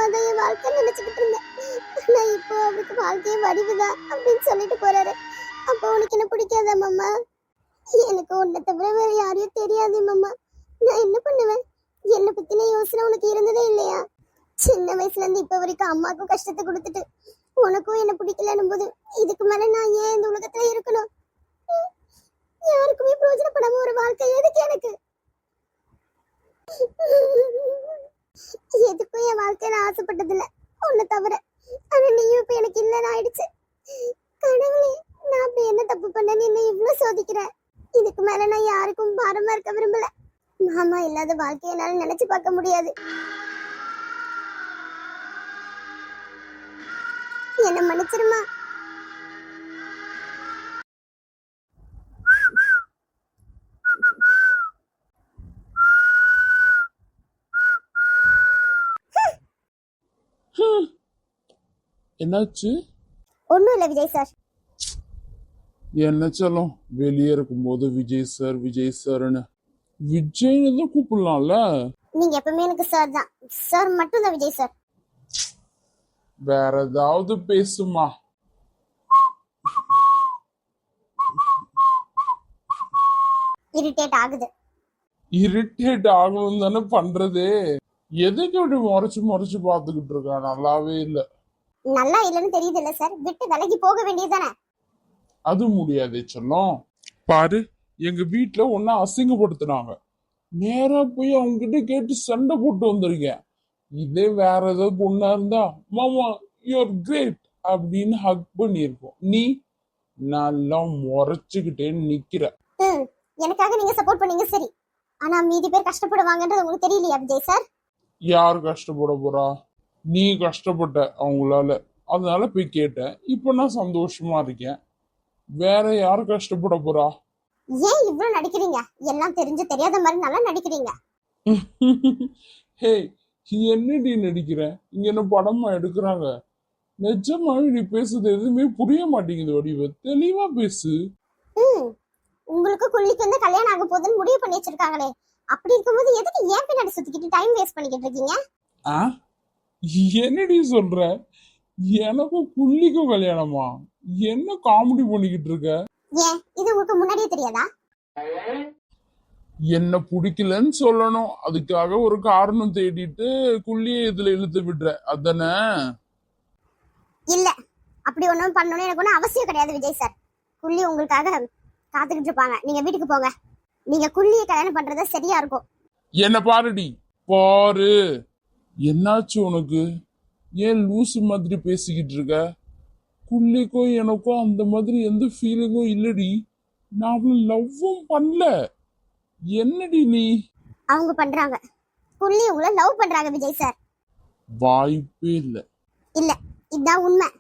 சந்தோஷமா தான் என் வாழ்க்கை நினைச்சுக்கிட்டு இருந்தேன். நான் இப்போ அவருக்கு வாழ்க்கையே வடிவுதான் அப்படின்னு சொல்லிட்டு போறாரு. அப்போ உனக்கு என்ன பிடிக்காதா மாமா? எனக்கு உன்னை தவிர வேற யாரையும் தெரியாது மாமா. நான் என்ன பண்ணுவேன்? என்னை பத்தின யோசனை உனக்கு இருந்ததே இல்லையா? சின்ன வயசுல இருந்து இப்ப வரைக்கும் அம்மாக்கும் கஷ்டத்தை கொடுத்துட்டு உனக்கும் என்ன பிடிக்கலன்னும் போது இதுக்கு மேல நான் ஏன் இந்த உலகத்துல இருக்கணும்? யாருக்குமே பிரயோஜனப்படாம ஒரு வாழ்க்கை எதுக்கு எனக்கு? எதுக்கும் என் வாழ்க்கையில ஆசைப்பட்டதில்ல உன்னை தவிர. ஆனா நீயும் இப்ப எனக்கு இல்லைன்னு ஆயிடுச்சு. கடவுளே, நான் அப்படி என்ன தப்பு பண்ணேன்னு என்ன இவ்வளவு சோதிக்கிறேன்? இதுக்கு மேல நான் யாருக்கும் பாரமா இருக்க விரும்பல. மாமா இல்லாத வாழ்க்கையை என்னால நினைச்சு பார்க்க முடியாது. என்ன மன்னிச்சிருமா? என்னாச்சு? ஒண்ணும் இல்ல விஜய் சார். என்ன சொல்லும், வெளியே இருக்கும்போது விஜய் சார் விஜய் சார்னு விஜய்னு தான் கூப்பிடலாம்ல. நீங்க எப்பவுமே எனக்கு சார் தான். சார் மட்டும் தான் விஜய் சார். வேற ஏதாவது பேசுமா? இரிட்டேட் ஆகுது. இரிட்டேட் ஆகணும் தானே பண்றது. எதுக்கு அப்படி முறைச்சு முறைச்சு பாத்துக்கிட்டு இருக்கா? நல்லாவே இல்ல. நல்லா இல்லன்னு தெரியுது இல்ல சார், விட்டு விலகி போக வேண்டியதுதானே? அது முடியாது சொல்லும். பாரு, எங்க வீட்டுல ஒன்னா அசிங்கப்படுத்தினாங்க, நேரா போய் அவங்க கிட்ட கேட்டு சண்டை போட்டு வந்திருக்கேன். இதே வேற ஏதாவது பொண்ணா இருந்தா மாமா யூஆர் கிரேட் அப்படின்னு ஹக் பண்ணிருக்கோம். நீ நல்லா முறைச்சுக்கிட்டே நிக்கிற. எனக்காக நீங்க சப்போர்ட் பண்ணீங்க சரி, ஆனா மீதி பேர் கஷ்டப்படுவாங்கன்றது உங்களுக்கு தெரியலையா விஜய் சார்? யார் கஷ்டப்பட போறா? நீ கஷ்டப்பட்ட அவங்களால, அதனால போய் கேட்டேன். இப்ப நான் சந்தோஷமா இருக்கேன். வேற யாரு கஷ்டப்பட போறா? ஏன் இவ்வளவு நடிக்கிறீங்க? எல்லாம் தெரிஞ்சு தெரியாத மாதிரி நல்லா நடிக்கிறீங்க. ஹே, என்னடி நடிக்கிற? இங்க என்ன படமா எடுக்கிறாங்க? நிஜமாவே நீ பேசுறது எதுவுமே புரிய மாட்டேங்குது. வடிவ தெளிவா பேசு. உங்களுக்கு குள்ளிக்கு வந்து கல்யாணம் ஆக போகுதுன்னு முடிவு பண்ணி வச்சிருக்காங்களே, அப்படி இருக்கும்போது எதுக்கு ஏன் பின்னாடி சுத்திக்கிட்டு டைம் வேஸ்ட் பண்ணிக்கிட்டு இருக்கீங்க? என்னடி சொல்ற? எனக்கும் குள்ளிக்கும் கல்யாணமா? என்ன காமெடி பண்ணிக்கிட்டு இருக்க? ஏன் இது உங்களுக்கு முன்னாடியே தெரியாதா? என்ன பிடிக்கலன்னு சொல்லணும், அதுக்காக ஒரு காரணம் தேடிட்டு குள்ளியை இதுல இழுத்து விடுற அதானே? இல்ல, அப்படி ஒண்ணும் பண்ணணும்னு எனக்கு ஒன்றும் அவசியம் கிடையாது விஜய் சார். குள்ளி உங்களுக்காக காத்துக்கிட்டு இருப்பாங்க. நீங்க வீட்டுக்கு போங்க. நீங்க குள்ளியை கல்யாணம் பண்றது சரியா இருக்கும். என்ன பாருடி, பாரு. என்னாச்சு உனக்கு? ஏன் லூசு மாதிரி பேசிக்கிட்டு இருக்க? குள்ளிக்கும் எனக்கும் அந்த மாதிரி எந்த ஃபீலிங்கும் இல்லடி. நான் அவளை லவ்வும் பண்ணல. என்னடி நீ? அவங்க பண்றாங்க. குள்ளி உங்களை லவ் பண்றாங்க விஜய் சார். வாய்ப்பே இல்ல. இல்ல, இதுதான் உண்மை.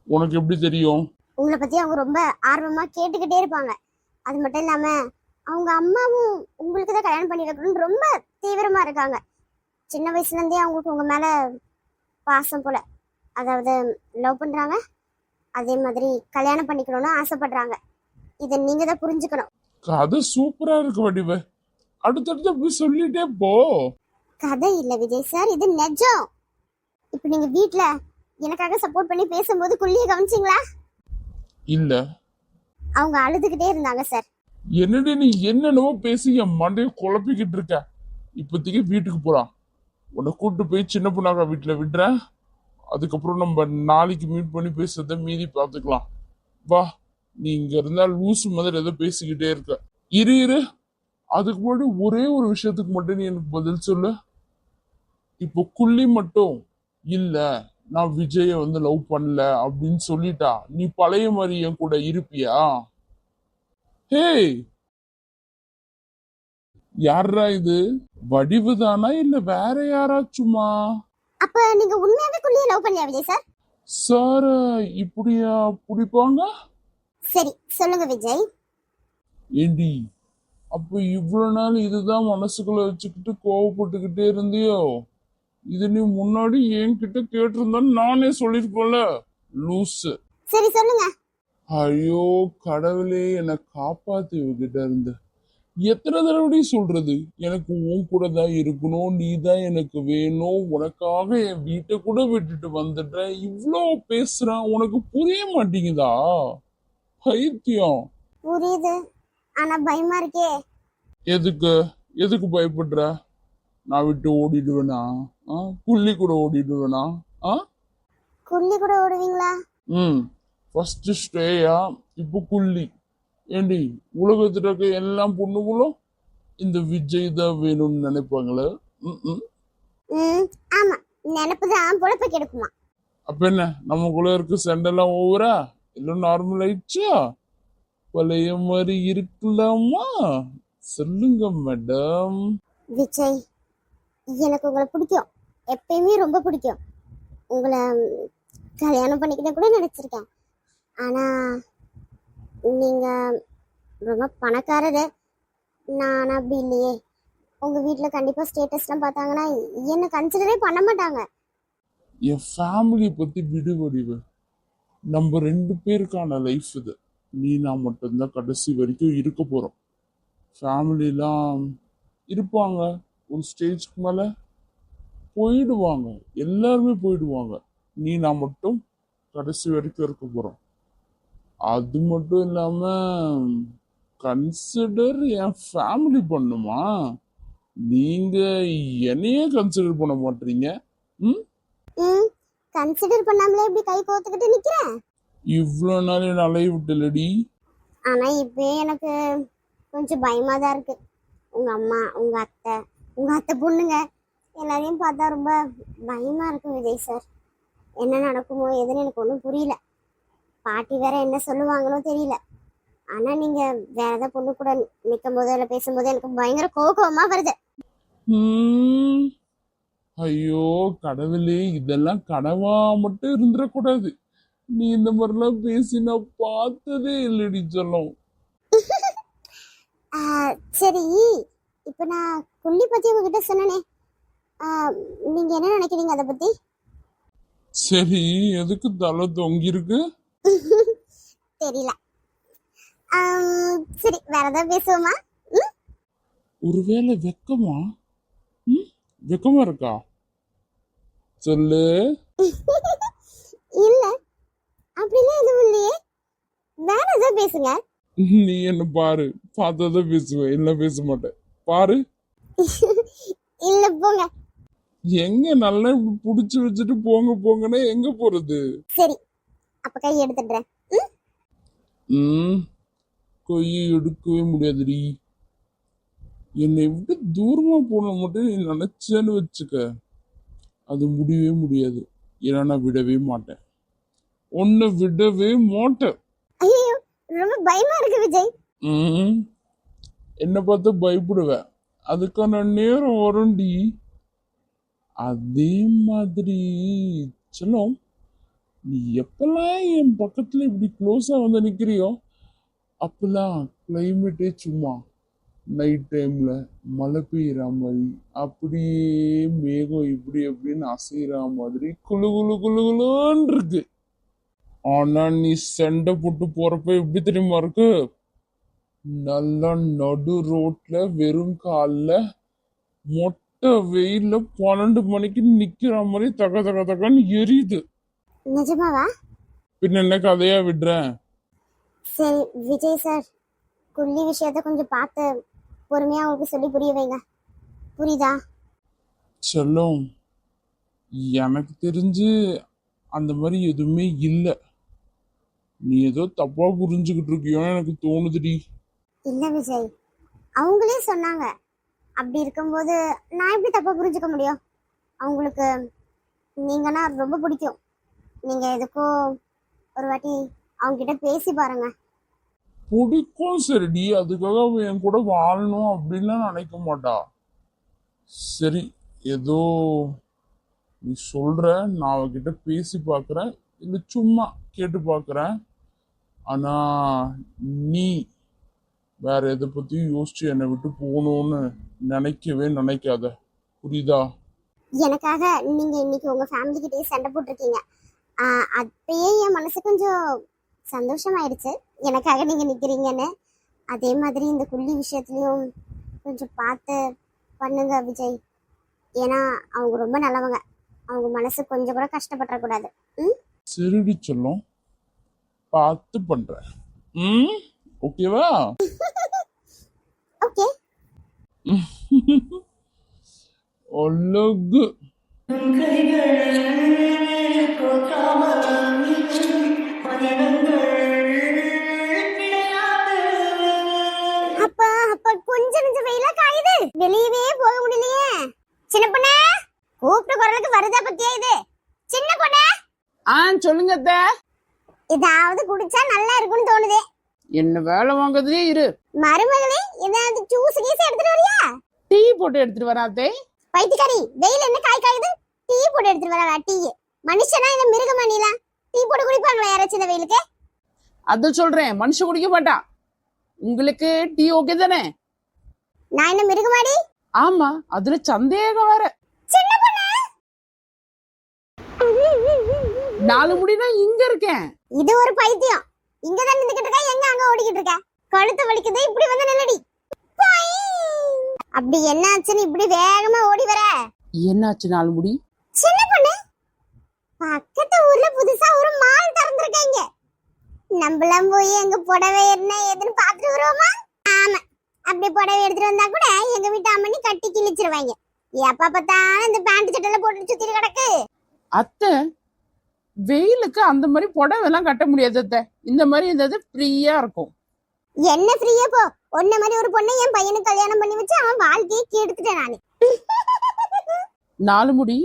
உனக்கு எப்படி தெரியும்? உங்களை பத்தி அவங்க ரொம்ப ஆர்வமா கேட்டுக்கிட்டே இருப்பாங்க. அது மட்டும் இல்லாம அவங்க அம்மாவும் உங்களுக்கு தான் கல்யாணம் பண்ணி வைக்கணும்னு ரொம்ப தீவிரமா இருக்காங்க. சின்ன வயசுல இருந்தே அவங்களுக்கு உங்க மேல பாசம் போல, அதாவது லவ் பண்றாங்க. அதே மாதிரி கல்யாணம் பண்ணிக்கணும்னு ஆசைப்படுறாங்க. இதை நீங்க தான் புரிஞ்சுக்கணும். கதை சூப்பரா இருக்கு வடிவ. அடுத்தடுத்து அப்படி சொல்லிட்டே போ. கதை இல்ல விஜய் சார், இது நிஜம். இப்ப நீங்க வீட்ல எனக்காக சப்போர்ட் பண்ணி பேசும்போது குள்ளியை கவனிச்சிங்களா? இல்ல. அவங்க அழுதுகிட்டே இருந்தாங்க சார். என்னடி நீ என்னென்னவோ பேசி என் மண்டையை குழப்பிக்கிட்டு இருக்க. இப்போதைக்கு வீட்டுக்கு போறான். உன்னை கூட்டு போய் சின்ன பொண்ணாக்கா வீட்டுல விடுறேன். அதுக்கப்புறம் நம்ம நாளைக்கு மீட் பண்ணி பேசுறத மீதி பார்த்துக்கலாம். வா. நீ இங்க இருந்தா லூசு மாதிரி ஏதோ பேசிக்கிட்டே இருக்க. இரு. அதுக்கு முன்னாடி ஒரே ஒரு விஷயத்துக்கு மட்டும் நீ எனக்கு பதில் சொல்லு. இப்போ குள்ளி மட்டும் இல்ல, நான் விஜய வந்து லவ் பண்ணல அப்படின்னு சொல்லிட்டா நீ பழைய மாதிரி என் கூட இருப்பியா? ஹே, யாரா இது? வடிவுதானா இல்ல வேற யாராச்சுமா? அப்ப நீங்க உண்மையாவே குள்ளியை லவ் பண்ணியா விஜய் சார்? சார் இப்படியா பிடிப்பாங்க? சரி சொல்லுங்க விஜய். ஏண்டி, அப்ப இவ்வளவு நாள் இதுதான் மனசுக்குள்ள வச்சுக்கிட்டு கோவப்பட்டுக்கிட்டே இருந்தியோ? இது நீ முன்னாடி என்கிட்ட கேட்டிருந்தா நானே சொல்லிருப்பேன்ல, லூசு. சரி சொல்லுங்க. ஐயோ கடவுளே, என்னை காப்பாத்து இவகிட்ட இருந்து. எத்தனை தடவை சொல்றது? எனக்கு உன் கூட தான் இருக்கணும், நீ தான் எனக்கு வேணும், உனக்காக என் வீட்டை கூட விட்டுட்டு வந்துட்டேன், இவ்வளோ பேசுறான், உனக்கு புரிய மாட்டேங்குதா? பைத்தியம். புரியுது, ஆனா பயமா இருக்கே. எதுக்கு எதுக்கு பயப்படுற? நான் விட்டு ஓடிடுவேனா? புள்ளி கூட ஓடிடுவேனா? ஆ குள்ளி கூட ஓடுவீங்களா? ம். ஃபர்ஸ்ட் ஸ்டேயா, இப்போ குள்ளி. ஏண்டி, உலகத்துல இருக்க எல்லா பொண்ணுங்களும் இந்த விஜய் தான் வேணும்னு நினைப்பாங்களே? ம். ம், ஆமா. நினப்புதான் பொழப்ப கெடுக்குமா. அப்ப என்ன, நமக்குள்ள இருக்க சண்டெல்லாம் ஓவரா இல்ல நார்மல் ஆயிடுச்சா? பழைய மாதிரி இருக்கலாமா? சொல்லுங்க மேடம். விஜய், எனக்கு உங்களை பிடிக்கும், எப்பயுமே ரொம்ப பிடிக்கும். உங்களை கல்யாணம் பண்ணிக்கிட்ட கூட நினைச்சிருக்கேன். ஆனா நீங்க ரொம்ப பணக்காரரு, நான் அப்படி இல்லையே. உங்க வீட்ல கண்டிப்பா ஸ்டேட்டஸ்லாம் பார்த்தாங்கன்னா என்ன கன்சிடரே பண்ண மாட்டாங்க. என் ஃபேமிலி பத்தி விடு வடிவு. நம்ம 2 பேருக்கான லைஃப் இது. நீ நான் மட்டும்தான் கடைசி வரைக்கும் இருக்க போறோம். ஃபேமிலிலாம் இருப்பாங்க, ஒரு ஸ்டேஜ்க்கு மேல போயிடுவாங்க, எல்லாருமே போயிடுவாங்க. நீ நான் மட்டும் கடைசி வரைக்கும் இருக்க போறோம். அது மட்டும் இல்லாம கன்சிடர் என் ஃபேமிலி பண்ணுமா? நீங்க என்னையே கன்சிடர் பண்ண மாட்டீங்க. ம். ம், கன்சிடர் பண்ணாமலே இப்படி கை கோத்துக்கிட்டு நிக்கிறேன். இவ்வளோ நாள் என்ன அலைய விட்டலடி. ஆனா இப்பயே எனக்கு கொஞ்சம் பயமா தான் இருக்கு. உங்க அம்மா, உங்க அத்தை பொண்ணுங்க எல்லாரையும் பார்த்தா ரொம்ப பயமா இருக்கு விஜய் சார். என்ன நடக்குமோ எதுன்னு எனக்கு ஒன்றும் புரியல. பாட்டி வேற என்ன சொல்லுவாங்களோ தெரியல. ஆனா நீங்க வேற ஏதாவது பொண்ணு கூட நிற்கும் போதோ இல்லை பேசும்போது எனக்கு பயங்கர கோபமா வருது. ம். ஐயோ கடவுளே, இதெல்லாம் கனவா மட்டும் இருந்துடக்கூடாது. நீ இந்த மாதிரிலாம் பேசி நான் பார்த்ததே இல்லடி சொல்லும். சரி, இப்போ நான் குள்ளி பத்தி உங்ககிட்ட சொன்னனே, நீங்க என்ன நினைக்கிறீங்க அதை பத்தி? சரி, எதுக்கு தலை தொங்கிருக்கு? தெரியல. சரி, வேற ஏதாவது பேசுவோமா? ம்? ஒருவேளை வெக்கமா? ம்? வெக்கமா இருக்கா? சொல்லு. இல்ல, அப்படிலாம் எதுவும் இல்லையே. வேற ஏதாவது பேசுங்க. நீ என்ன பாரு, பார்த்ததான் பேசுவேன், இல்ல பேச மாட்டேன். பாரு. இல்ல, போங்க. எங்க நல்லா இப்படி புடிச்சு வச்சுட்டு போங்க போங்கன்னா எங்க போறது? சரி, அப்ப கை எடுத்துடுறேன். ம்? ம். கையை எடுக்கவே முடியாதுடி. என்னை விட்டு தூரமா போன மட்டும் நீ நினைச்சேன்னு வச்சுக்க, அது முடியவே முடியாது. ஏன்னா நான் விடவே மாட்டேன், உன்னை விடவே மாட்டேன். ஐயோ, ரொம்ப பயமா இருக்கு விஜய். ம். என்னை பார்த்து பயப்படுவேன், அதுக்கான நேரம் வரும்டி. அதே மாதிரி செல்லம், நீ எப்பெல்லாம் என் பக்கத்துல இப்படி க்ளோஸா வந்து நிக்கிறியோ அப்பெல்லாம் கிளைமேட்டே சும்மா நைட் டைம்ல மழை பெய்யுற மாதிரி, அப்படியே மேகம் இப்படி எப்படின்னு அசைகிற மாதிரி குளு குளு குளு குளுன்னு இருக்கு. ஆனா நீ சண்டை போட்டு போறப்ப எப்படி தெரியுமா இருக்கு? நல்லா நடு ரோட்ல வெறும் கால்ல மொட்டை வெயில்ல 12 மணிக்கு நிக்கிற மாதிரி தக தக தகன்னு எரியுது. நிஜமாவா? பின்ன என்ன கதையா விடுறேன்? சரி விஜய் சார், குள்ளி விஷயத்த கொஞ்சம் பார்த்து பொறுமையா உங்களுக்கு சொல்லி புரிய வைங்க. புரியுதா? செல்லம், எனக்கு தெரிஞ்சு அந்த மாதிரி எதுவுமே இல்லை. நீ ஏதோ தப்பா புரிஞ்சுக்கிட்டு இருக்கியோன்னு எனக்கு தோணுதுடி. இல்ல விஜய், அவங்களே சொன்னாங்க. அப்படி இருக்கும்போது நான் எப்படி தப்பா புரிஞ்சுக்க முடியும்? அவங்களுக்கு நீங்கன்னா ரொம்ப பிடிக்கும். நீங்க எதுக்கும் ஒரு வாட்டி அவங்க கிட்ட பேசி பாருங்க. பிடிக்கும் சரிடி, அதுக்காக அவ என் கூட வாழணும் அப்படின்லாம் நினைக்க மாட்டா. சரி, ஏதோ நீ சொல்ற, நான் அவகிட்ட பேசி பார்க்குறேன், இல்லை சும்மா கேட்டு பார்க்குறேன். ஆனா நீ வேற எதை பத்தியும் யோசிச்சு என்னை விட்டு போகணும்னு நினைக்கவே நினைக்காத, புரியுதா? எனக்காக நீங்க இன்னைக்கு உங்க ஃபேமிலி கிட்டே சண்டை போட்டிருக்கீங்க. அப்பயே என் மனசு கொஞ்சம் சந்தோஷமாயிடுச்சு, எனக்காக நீங்க நிக்கிறீங்கன்னு. அதே மாதிரி இந்த குள்ளி விஷயத்துலயும் கொஞ்சம் பார்த்து பண்ணுங்க விஜய். ஏன்னா அவங்க ரொம்ப நல்லவங்க, அவங்க மனசு கொஞ்சம் கூட கஷ்டப்படக்கூடாது. ம் சரிடி சொல்லும், பார்த்து பண்றேன். ஓகேவா? ஓகே. அழகு. அப்பா அப்பா கொஞ்சம் கொஞ்சம் வெயிலா காயுது, வெளியவே போக முடியலையே. சின்ன பொண்ணே, கூப்பிட்ட குரலுக்கு வருதா பத்தியா இது? சின்ன பொண்ணே. சொல்லுங்க அத்தை. ஏதாவது குடிச்சா நல்லா இருக்கும்னு தோணுதே. என்ன வேலை வாங்குறதே இரு. மருமகளே, ஏதாவது ஜூஸ் கீஸ் எடுத்துட்டு வரியா? டீ போட்டு எடுத்துட்டு வரேன் அத்தை. பைத்தியக்காரி, வெயில் என்ன காய் காயுது, டீ போட்டு எடுத்துட்டு வரா? டீ மனுஷனா இல்ல மிருகமா? நீலா டீ போட்டு குடிப்பாங்களா யாராச்சும் இந்த வெயிலுக்கு? அத சொல்றேன், மனுஷன் குடிக்க மாட்டான். உங்களுக்கு டீ ஓகே தானே? நான் என்ன மிருகமாடி? ஆமா, அதுல சந்தேகம் வேற. சின்ன பொண்ணு, 4 முடினா இங்க இருக்கேன். இது ஒரு பைத்தியம். இங்க தான் நின்னுக்கிட்டு இருக்கா, எங்க அங்க ஓடிக்கிட்டு இருக்க? கழுத்து வலிக்குது, இப்படி வந்து நில்லடி. அப்படி என்ன ஆச்சுன்னு இப்படி வேகமா ஓடி வர? என்னாச்சு 4 முடி? சின்ன பொண்ணு, பக்கத்து ஊர்ல புதுசா ஒரு மால் திறந்திருக்காங்க. நம்மளாம் போய் எங்க புடவை என்ன ஏதுன்னு பாத்துட்டு வருவோமா? ஆமா, அப்படி புடவை எடுத்துட்டு வந்தா கூட எங்க வீட்டு அம்மனி கட்டி கிழிச்சிருவாங்க. எப்ப பார்த்தாலும் இந்த பேண்ட் சட்டெல்லாம் போட்டு சுத்திட்டு கிடக்கு. அத்தை, வெயிலுக்கு அந்த மாதிரி புடவை எல்லாம் கட்ட முடியாது அத்தை. இந்த மாதிரி ஏதாவது ஃப்ரீயா இருக்கும். என்ன ஃப்ரீயா போ? ஒன்ன மாதிரி ஒரு பொண்ணை என் பையனுக்கு கல்யாணம் பண்ணி வச்சு அவன் வாழ்க்கையை கெடுத்துட்டேன் நானு. 4 முடி?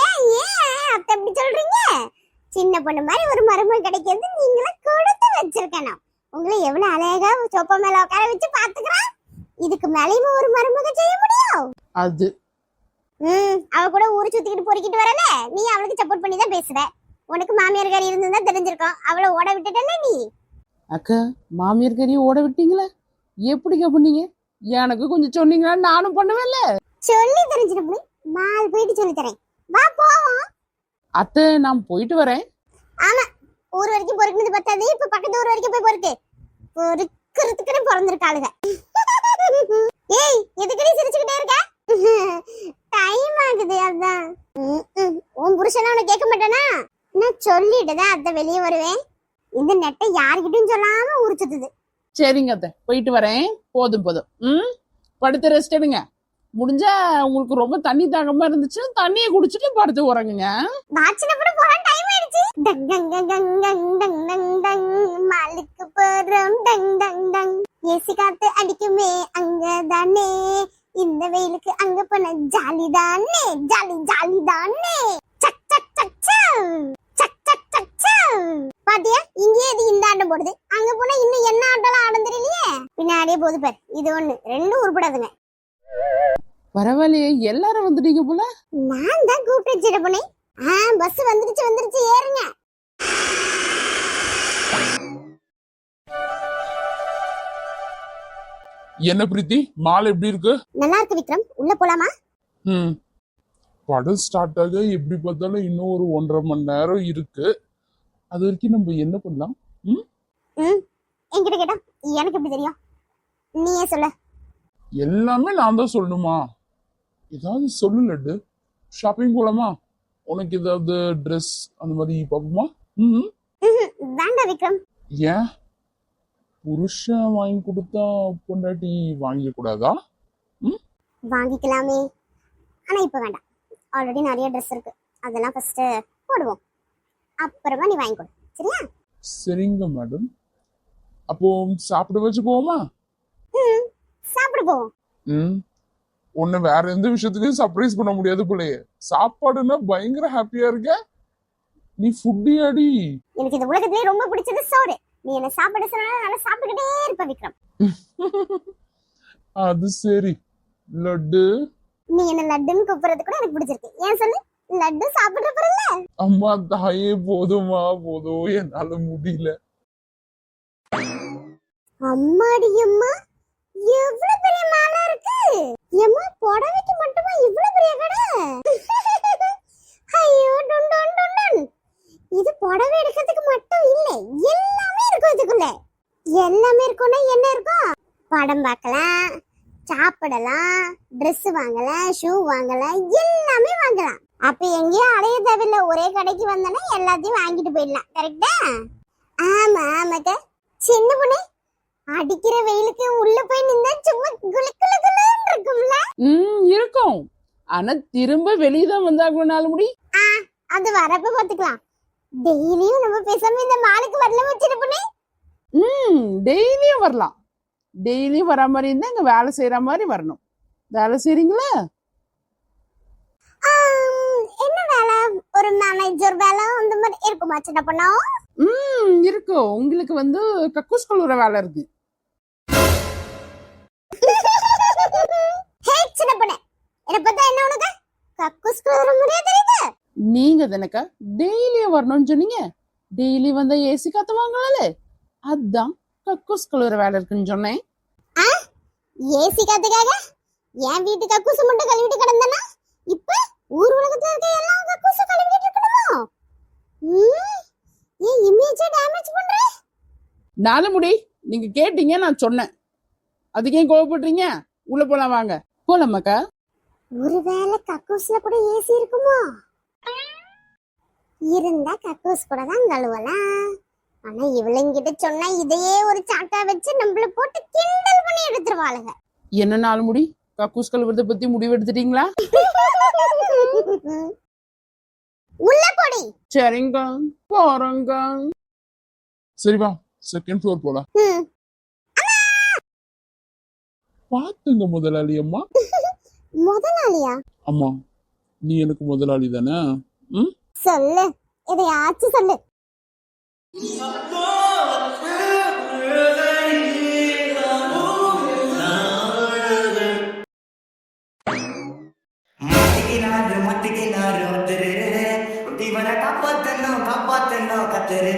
ஏன் ஏன் அத்தை இப்படி சொல்றீங்க? சின்ன பொண்ணு மாதிரி ஒரு மருமக கிடைக்கிறது நீங்கள கொடுத்து வச்சிருக்கணும். உங்களை எவ்வளவு அழகா சோப்பா மேல உட்கார வச்சு பாத்துக்கிறான். இதுக்கு மேலேயும் ஒரு மருமக செய்ய முடியும்? அது அவ கூட ஊரை சுத்திக்கிட்டு பொறுக்கிட்டு வரல, நீ அவளுக்கு சப்போர்ட் பண்ணி தான் பேசுற. உனக்கு மாமியார் காரி இருந்திருந்தா தெரிஞ்சிருக்கும். அவளை ஓட விட்டுட்டல நீ. அக்கா, மாமியார் கறியை ஓட விட்டீங்களா? எப்படிக்கா பண்ணீங்க? எனக்கு கொஞ்சம் சொன்னீங்கன்னா நானும் பண்ணுவேன்ல. சொல்லி தெரிஞ்சிட்டு மால் போயிட்டு சொல்லி தரேன், வா போவோம். அத்தை, நான் போயிட்டு வரேன். ஆமா, ஊர் வரைக்கும் பொறுக்குனது பத்தாது, இப்ப பக்கத்து ஊர் வரைக்கும் போய் பொறுக்கு. பொறுக்கிறதுக்குன்னு பிறந்திருக்காளுங்க. ஏய், எதுக்கடி சிரிச்சுக்கிட்டே இருக்க? டைம் ஆகுது அதான். உன் புருஷனா உன்னை கேட்க மாட்டானா? நான் சொல்லிட்டுதான் அத்தை வெளியே வருவேன். இந்த நெட்டை யாருக்கிட்டையும் சொல்லாம உரிச்சுது. சரிங்க அத்தை, போயிட்டு வரேன். போதும் போதும். படுத்து ரெஸ்ட் எடுங்க. முடிஞ்சா உங்களுக்கு ரொம்ப தண்ணி தாகமா இருந்துச்சுன்னா தண்ணியை குடிச்சிட்டு படுத்து உறங்குங்க. வாட்சினப்பட போற டைம் ஆயிடுச்சு. Tongue tongue tongue tongue tongue tongue tongue மாலுக்கு போறோம் டங் டங் டங். ஏசி காத்து அடிக்குமே அங்கதானே, இந்த வெயிலுக்கு அங்க போன ஜாலி தானே, ஜாலி ஜாலி தானே. சக் சக் சக் சக் சக் சக் சக். பாத்தியா, இங்கே இது இந்த ஆட்டம் போடுது, அங்க போனா இன்னும் என்ன ஆட்டம்லாம் ஆடம் தெரியலையே. பின்னாடியே போது பார், இது ஒண்ணு ரெண்டும் உருப்படாதுங்க. பரவாயில்லையே, எல்லாரும் வந்துட்டீங்க போல. நான் தான் கூப்பிட்டு சின்ன பொண்ணே. பஸ் வந்துருச்சு ஏறுங்க. என்ன பிரீத்தி, மால் எப்படி இருக்கு? நல்லா இருக்கு விக்ரம், உள்ள போலாமா? படம் ஸ்டார்ட் ஆக எப்படி பார்த்தாலும் இன்னும் ஒரு 1.5 மணி நேரம் இருக்கு. அது வரைக்கும் நம்ம என்ன பண்ணலாம்? என்கிட்ட கேட்டா எனக்கு எப்படி தெரியும்? நீயே சொல்லு. எல்லாமே நான் தான் சொல்லணுமா? ஏதாவது சொல்லு லட்டு. ஷாப்பிங் போலாமா? உனக்கு ஏதாவது ட்ரெஸ் அந்த மாதிரி பார்ப்போமா? வேண்டாம் விக்ரம். ஏன்? புருஷன் வாங்கி கொடுத்தா பொண்டாட்டி வாங்க கூடாதா? வாங்கிக்கலாமே, ஆனா இப்ப வேண்டாம். ஆல்ரெடி நிறைய ட்ரெஸ் இருக்கு, அதெல்லாம் ஃபர்ஸ்ட் போடுவோம், அப்புறமா நீ வாங்கி கொடு, சரியா? சரிங்க மேடம். அப்போ சாப்பிட வச்சு போவோமா? சாப்பிட போவோம். உன்னை வேற எந்த விஷயத்துலயும் சர்ப்ரைஸ் பண்ண முடியாது போலயே. சாப்பாடுன்னா பயங்கர ஹாப்பியா இருக்க. நீ ஃபுட்டியாடி. எனக்கு இந்த உலகத்திலே ரொம்ப பிடிச்சது சோறு. நீ என்ன சாப்பிட சொன்னா நல்லா சாப்பிட்டுக்கிட்டே இருப்ப விக்ரம். அது சரி லட்டு. நீ என்ன லட்டுன்னு கூப்பிடுறது கூட எனக்கு பிடிச்சிருக்கு. ஏன் சொல்லு, லட்டு சாப்பிடுற பொருள்ல. அம்மா தாயே, போதுமா போதும், என்னால முடியல. அம்மாடி அம்மா, எவ்வளவு பெரிய மாலா இருக்கு. எம்மா, புடவைக்கு மட்டுமா இவ்வளவு பெரிய கடை? ஐயோ டுன் டுன் டுன் டுன். இது புடவை எடுக்கிறதுக்கு மட்டும் இல்ல, எல்லாமே இருக்கும் இதுக்குள்ள. எல்லாமே இருக்கும்னா என்ன இருக்கும்? படம் பார்க்கலாம், சாப்பிடலாம், Dress வாங்கலாம், ஷூ வாங்கலாம், எல்லாமே வாங்கலாம். அப்ப எங்கேயும் அலைய தேவையில்ல, ஒரே கடைக்கு வந்தனா எல்லாத்தையும் வாங்கிட்டு போயிடலாம். கரெக்டா? ஆமா ஆமாக்கா. சின்ன பொண்ணு, அடிக்கிற வெயிலுக்கு உள்ள போய் நின்னா சும்மா குளு குளு குளுன்னு இருக்கும்ல. இருக்கும். ஆனா திரும்ப வெளியே தான் வந்தாகணும் முடி. அது வரப்ப பாத்துக்கலாம். டெய்லியும் நம்ம பேசாம இந்த மாலுக்கு வரல வச்சிட்டு பொண்ணு. டெய்லியும் வரலாம். டெய்லியும் வர மாதிரி இருந்தா இங்க வேலை செய்யற மாதிரி வரணும். வேலை செய்றீங்களா? என்ன வேலை? ஒரு மேனேஜர் வேலை அந்த மாதிரி இருக்குமா சின்ன பொண்ணா? இருக்கும். உங்களுக்கு வந்து கக்கூஸ் கழுவுற வேலை இருக்கு. ஹே சின்ன பொண்ணு, என்ன பார்த்தா என்ன உனக்கு கக்கூஸ் கழுவுற மாதிரியே தெரியுது? நீங்க தானக்கா டெய்லியும் வரணும்னு சொன்னீங்க. டெய்லி வந்தா ஏசி காத்து வாங்கலாம்ல, அதான் கக்கூஸ் கழுவுற வேலை இருக்குன்னு சொன்னேன். ஏசி காத்துக்காக என் வீட்டு கக்கூசு மட்டும் கழுவிட்டு கிடந்தனா இப்ப ஊர் உலகத்துல இருக்க எல்லா கக்கூசு கழுவிட்டு இருக்கணுமா? ஏன் இமேஜ் டேமேஜ் பண்ற? நாலு முடி, நீங்க கேட்டீங்க, நான் சொன்னேன். அதுக்கே கோவப்படுறீங்க? உள்ள போலாம், வாங்க போலாமாக்கா. ஒருவேளை கக்கூஸ்ல கூட ஏசி இருக்குமோ? இருந்தா கக்கூஸ் கூட தான் கழுவலாம். ஆனா இவளுங்கிட்ட சொன்னா இதையே ஒரு சாக்கா வச்சு நம்மள போட்டு கிண்டல் பண்ணி எடுத்துருவாளுங்க. என்ன நாலு முடி, கக்கூஸ் கழுவுறத பத்தி முடிவு எடுத்துட்டீங்களா? உள்ள போடி. சரிங்க, போறோங்க. சரி வா, செகண்ட் ஃப்ளோர் போலாம். பாத்துங்க முதலாளி அம்மா. முதலாளியா? அம்மா, நீ எனக்கு முதலாளி தானே? சொல்லு, எதையாச்சும் சொல்லு. காப்பாத்தணும் கத்துரு